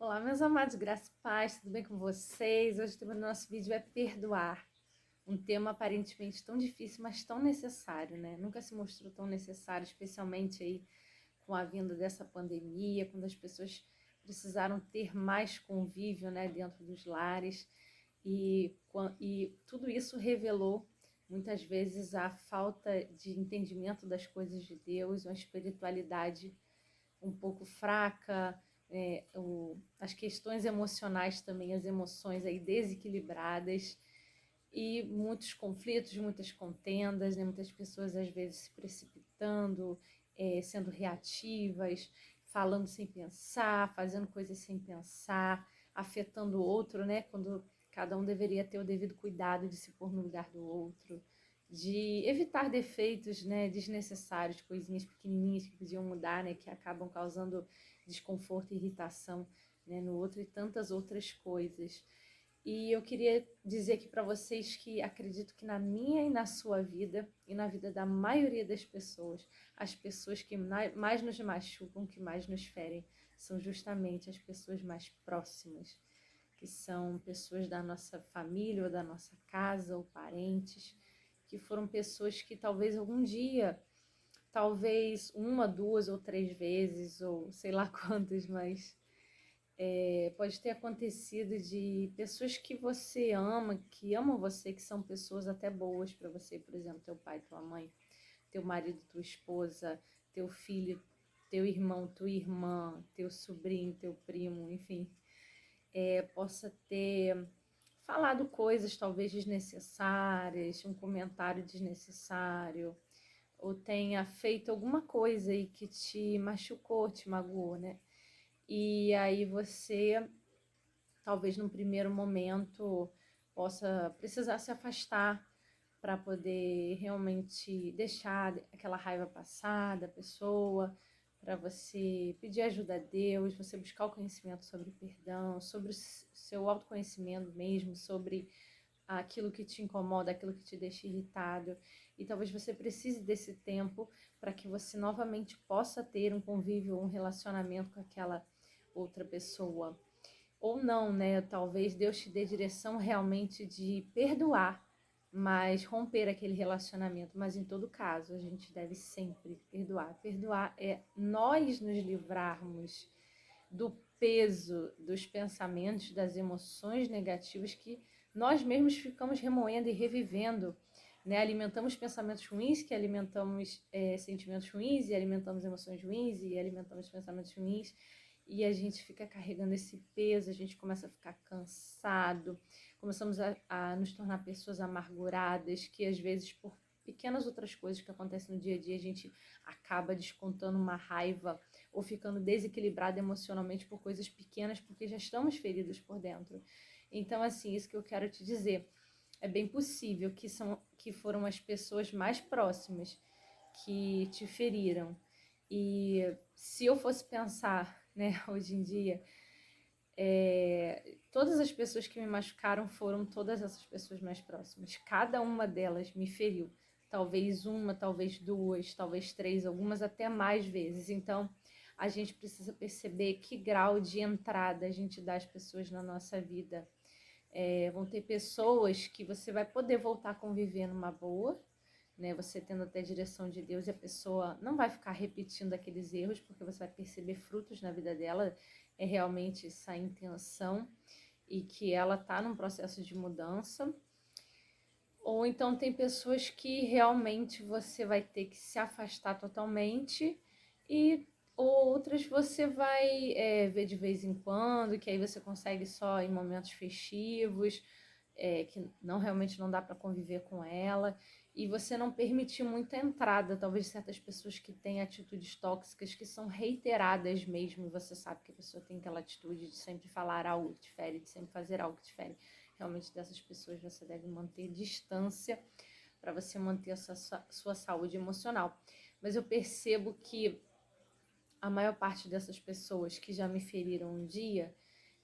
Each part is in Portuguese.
Olá, meus amados, graça e paz, tudo bem com vocês? Hoje o tema do nosso vídeo é perdoar. Um tema aparentemente tão difícil, mas tão necessário, né? Nunca se mostrou tão necessário, especialmente aí com a vinda dessa pandemia, quando as pessoas precisaram ter mais convívio, né, dentro dos lares. E tudo isso revelou muitas vezes a falta de entendimento das coisas de Deus, uma espiritualidade um pouco fraca, as questões emocionais também, as emoções aí desequilibradas e muitos conflitos, muitas contendas, né? Muitas pessoas às vezes se precipitando, sendo reativas, falando sem pensar, fazendo coisas sem pensar, afetando o outro, né? Quando cada um deveria ter o devido cuidado de se pôr no lugar do outro, de evitar defeitos, né, desnecessários, coisinhas pequenininhas que podiam mudar, né, que acabam causando desconforto e irritação, né, no outro e tantas outras coisas. E eu queria dizer aqui para vocês que acredito que na minha e na sua vida e na vida da maioria das pessoas, as pessoas que mais nos machucam, que mais nos ferem, são justamente as pessoas mais próximas, que são pessoas da nossa família ou da nossa casa ou parentes, que foram pessoas que talvez algum dia, talvez uma, duas ou três vezes, ou sei lá quantas, mas pode ter acontecido de pessoas que você ama, que amam você, que são pessoas até boas para você, por exemplo, teu pai, tua mãe, teu marido, tua esposa, teu filho, teu irmão, tua irmã, teu sobrinho, teu primo, enfim, possa ter falado coisas talvez desnecessárias, um comentário desnecessário, ou tenha feito alguma coisa aí que te machucou, te magoou, né? E aí você, talvez num primeiro momento, possa precisar se afastar para poder realmente deixar aquela raiva passar da pessoa, para você pedir ajuda a Deus, você buscar o conhecimento sobre perdão, sobre o seu autoconhecimento mesmo, sobre aquilo que te incomoda, aquilo que te deixa irritado. E talvez você precise desse tempo para que você novamente possa ter um convívio, um relacionamento com aquela outra pessoa. Ou não, né? Talvez Deus te dê direção realmente de perdoar, mas romper aquele relacionamento. Mas em todo caso, a gente deve sempre perdoar. Perdoar é nós nos livrarmos do peso dos pensamentos, das emoções negativas que nós mesmos ficamos remoendo e revivendo, né? Alimentamos pensamentos ruins, que alimentamos sentimentos ruins, e alimentamos emoções ruins, e alimentamos pensamentos ruins, e a gente fica carregando esse peso, a gente começa a ficar cansado, começamos a nos tornar pessoas amarguradas, que às vezes por pequenas outras coisas que acontecem no dia a dia, a gente acaba descontando uma raiva ou ficando desequilibrado emocionalmente por coisas pequenas, porque já estamos feridos por dentro. Então, assim, isso que eu quero te dizer, é bem possível que foram as pessoas mais próximas que te feriram. E se eu fosse pensar, né, hoje em dia, todas as pessoas que me machucaram foram todas essas pessoas mais próximas. Cada uma delas me feriu. Talvez uma, talvez duas, talvez três, algumas até mais vezes. Então, a gente precisa perceber que grau de entrada a gente dá às pessoas na nossa vida. Vão ter pessoas que você vai poder voltar a conviver numa boa, né? Você tendo até a direção de Deus, e a pessoa não vai ficar repetindo aqueles erros, porque você vai perceber frutos na vida dela, é realmente essa intenção e que ela está num processo de mudança. Ou então tem pessoas que realmente você vai ter que se afastar totalmente e outras você vai ver de vez em quando, que aí você consegue só em momentos festivos, que não realmente não dá para conviver com ela, e você não permitir muita entrada, talvez certas pessoas que têm atitudes tóxicas que são reiteradas mesmo, e você sabe que a pessoa tem aquela atitude de sempre falar algo que te fere, de sempre fazer algo que te fere. Realmente dessas pessoas você deve manter distância para você manter a sua saúde emocional. Mas eu percebo que a maior parte dessas pessoas que já me feriram um dia,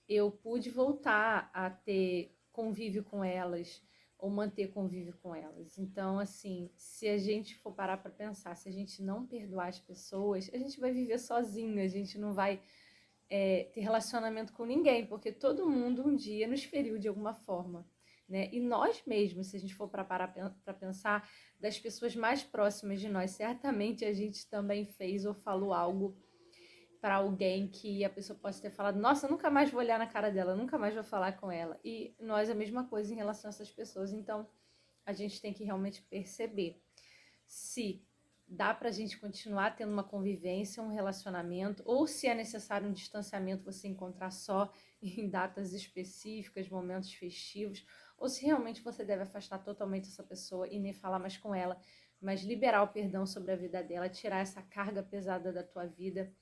eu pude voltar a ter convívio com elas ou manter convívio com elas. Então, assim, se a gente for parar para pensar, se a gente não perdoar as pessoas, a gente vai viver sozinho, a gente não vai ter relacionamento com ninguém, porque todo mundo um dia nos feriu de alguma forma, né? E nós mesmos, se a gente for parar para pensar, das pessoas mais próximas de nós, certamente a gente também fez ou falou algo para alguém que a pessoa possa ter falado, nossa, eu nunca mais vou olhar na cara dela, nunca mais vou falar com ela. E nós a mesma coisa em relação a essas pessoas. Então, a gente tem que realmente perceber se dá para a gente continuar tendo uma convivência, um relacionamento, ou se é necessário um distanciamento, você encontrar só em datas específicas, momentos festivos, ou se realmente você deve afastar totalmente essa pessoa e nem falar mais com ela, mas liberar o perdão sobre a vida dela, tirar essa carga pesada da tua vida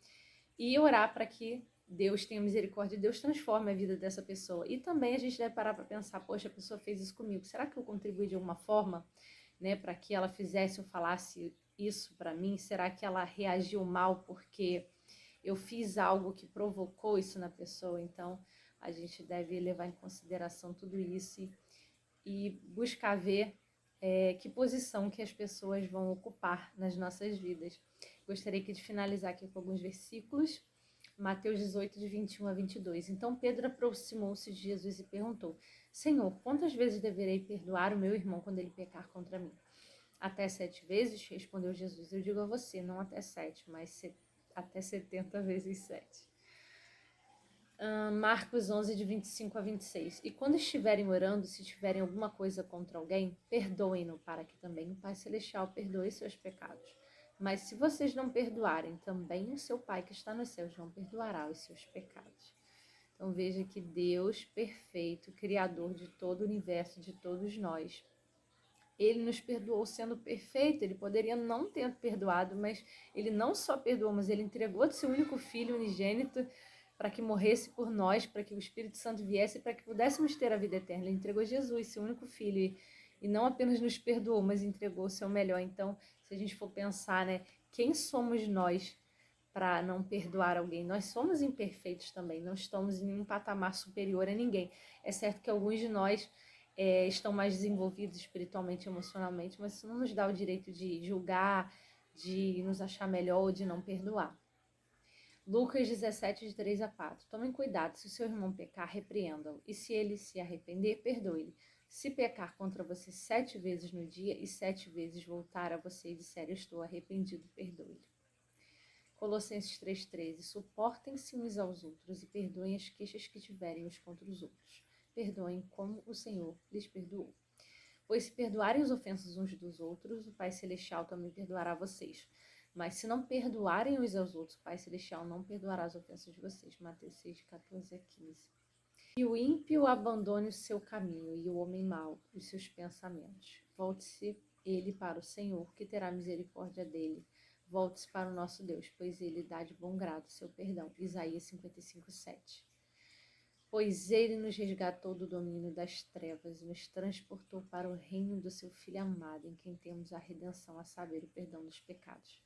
e orar para que Deus tenha misericórdia e Deus transforme a vida dessa pessoa. E também a gente deve parar para pensar, poxa, a pessoa fez isso comigo, será que eu contribuí de alguma forma, né, para que ela fizesse ou falasse isso para mim? Será que ela reagiu mal porque eu fiz algo que provocou isso na pessoa? Então, a gente deve levar em consideração tudo isso e buscar ver que posição que as pessoas vão ocupar nas nossas vidas. Gostaria aqui de finalizar aqui com alguns versículos. Mateus 18, de 21 a 22. Então Pedro aproximou-se de Jesus e perguntou, Senhor, quantas vezes deverei perdoar o meu irmão quando ele pecar contra mim? Até 7 vezes? Respondeu Jesus. Eu digo a você, não até 7, mas até 70 vezes 7. Marcos 11, de 25 a 26. E quando estiverem orando, se tiverem alguma coisa contra alguém, perdoem-no, para que também o Pai Celestial perdoe seus pecados. Mas se vocês não perdoarem, também o seu Pai que está nos céus não perdoará os seus pecados. Então veja que Deus perfeito, Criador de todo o universo, de todos nós, Ele nos perdoou sendo perfeito. Ele poderia não ter perdoado, mas Ele não só perdoou, mas Ele entregou seu único Filho unigênito para que morresse por nós, para que o Espírito Santo viesse, para que pudéssemos ter a vida eterna. Ele entregou Jesus, seu único Filho, e não apenas nos perdoou, mas entregou o seu melhor. Então, se a gente for pensar, né, quem somos nós para não perdoar alguém? Nós somos imperfeitos também, não estamos em um patamar superior a ninguém. É certo que alguns de nós estão mais desenvolvidos espiritualmente e emocionalmente, mas isso não nos dá o direito de julgar, de nos achar melhor ou de não perdoar. Lucas 17, de 3 a 4. Tomem cuidado, se o seu irmão pecar, repreendam-o, e se ele se arrepender, perdoe-lhe. Se pecar contra você 7 vezes no dia e 7 vezes voltar a você e disser, eu estou arrependido, perdoe-lhe. Colossenses 3,13. Suportem-se uns aos outros e perdoem as queixas que tiverem uns contra os outros. Perdoem como o Senhor lhes perdoou. Pois se perdoarem as ofensas uns dos outros, o Pai Celestial também perdoará vocês. Mas se não perdoarem uns aos outros, o Pai Celestial não perdoará as ofensas de vocês. Mateus 6, 14 a 15. E o ímpio abandone o seu caminho, e o homem mau os seus pensamentos. Volte-se ele para o Senhor, que terá misericórdia dele. Volte-se para o nosso Deus, pois ele dá de bom grado seu perdão. Isaías 55, 7. Pois ele nos resgatou do domínio das trevas e nos transportou para o reino do seu Filho amado, em quem temos a redenção, a saber, o perdão dos pecados.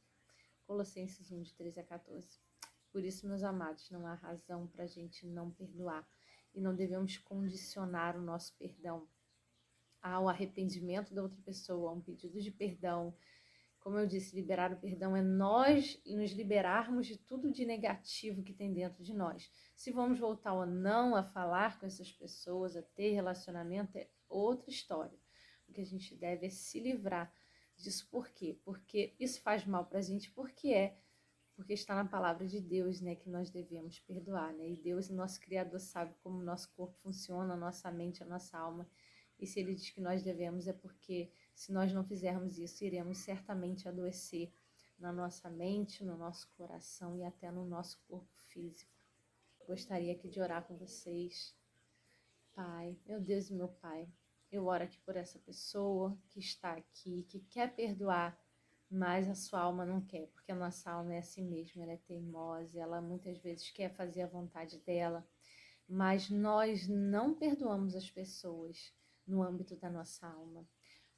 Colossenses 1, de 13 a 14. Por isso, meus amados, não há razão para a gente não perdoar e não devemos condicionar o nosso perdão ao arrependimento da outra pessoa, a um pedido de perdão. Como eu disse, liberar o perdão é nós nos liberarmos de tudo de negativo que tem dentro de nós. Se vamos voltar ou não a falar com essas pessoas, a ter relacionamento, é outra história. O que a gente deve é se livrar disso. Por quê? Porque isso faz mal pra gente, porque está na palavra de Deus, né, que nós devemos perdoar, né? E Deus, nosso Criador, sabe como o nosso corpo funciona, a nossa mente, a nossa alma. E se Ele diz que nós devemos, é porque se nós não fizermos isso, iremos certamente adoecer na nossa mente, no nosso coração e até no nosso corpo físico. Gostaria aqui de orar com vocês. Pai, meu Deus e meu Pai, eu oro aqui por essa pessoa que está aqui, que quer perdoar, mas a sua alma não quer, porque a nossa alma é assim mesmo, ela é teimosa, ela muitas vezes quer fazer a vontade dela, mas nós não perdoamos as pessoas no âmbito da nossa alma.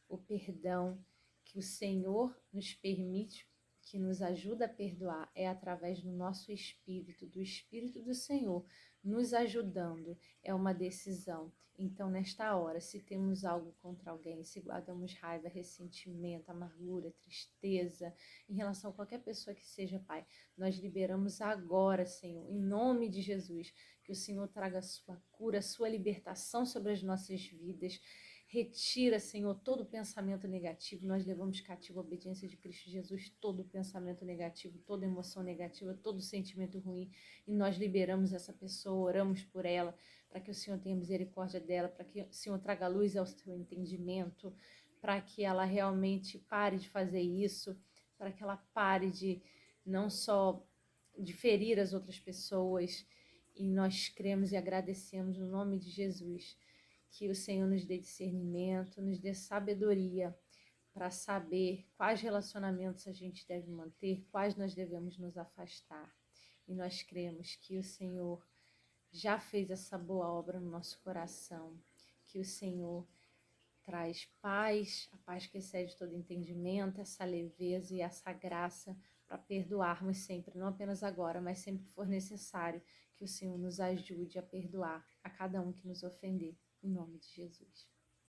O perdão que o Senhor nos permite que nos ajuda a perdoar é através do nosso espírito, do Espírito do Senhor, nos ajudando. É uma decisão. Então, nesta hora, se temos algo contra alguém, se guardamos raiva, ressentimento, amargura, tristeza, em relação a qualquer pessoa que seja, Pai, nós liberamos agora, Senhor, em nome de Jesus, que o Senhor traga a sua cura, a sua libertação sobre as nossas vidas. Retira, Senhor, todo pensamento negativo. Nós levamos cativo a obediência de Cristo Jesus, todo pensamento negativo, toda emoção negativa, todo sentimento ruim. E nós liberamos essa pessoa, oramos por ela, para que o Senhor tenha misericórdia dela, para que o Senhor traga luz ao seu entendimento, para que ela realmente pare de fazer isso, para que ela pare de não só de ferir as outras pessoas. E nós cremos e agradecemos no nome de Jesus. Que o Senhor nos dê discernimento, nos dê sabedoria para saber quais relacionamentos a gente deve manter, quais nós devemos nos afastar. E nós cremos que o Senhor já fez essa boa obra no nosso coração, que o Senhor traz paz, a paz que excede todo entendimento, essa leveza e essa graça para perdoarmos sempre, não apenas agora, mas sempre que for necessário, que o Senhor nos ajude a perdoar a cada um que nos ofender. Em nome de Jesus.